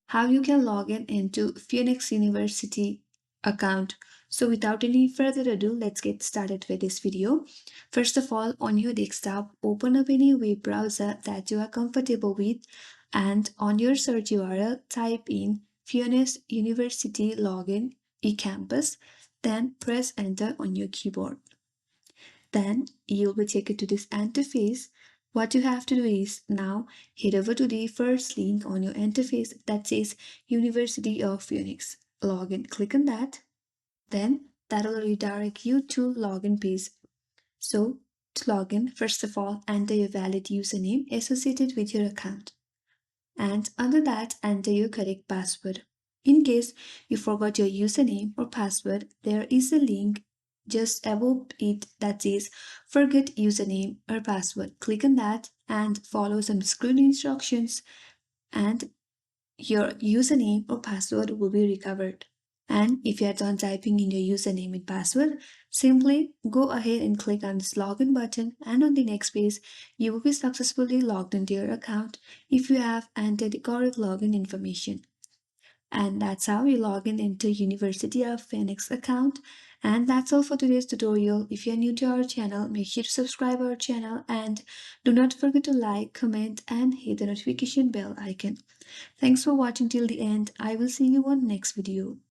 how you can log in into Phoenix University account. So without any further ado, let's get started with this video. First of all, on your desktop, open up any web browser that you are comfortable with, and on your search URL, type in Phoenix University Login eCampus, then press enter on your keyboard. Then you'll be taken to this interface. What you have to do is now head over to the first link on your interface that says University of Phoenix. Login. Click on that. Then that will redirect you to login page. So to log in, first of all, enter your valid username associated with your account. And under that, enter your correct password. In case you forgot your username or password, there is a link just above it that says forget username or password. Click on that and follow some screen instructions, and your username or password will be recovered. And if you are done typing in your username and password, simply go ahead and click on this login button, and on the next page, you will be successfully logged into your account if you have entered the correct login information. And that's how you log in into University of Phoenix account. And that's all for today's tutorial. If you're new to our channel, make sure to subscribe our channel and do not forget to like, comment and hit the notification bell icon. Thanks for watching till the end. I will see you on next video.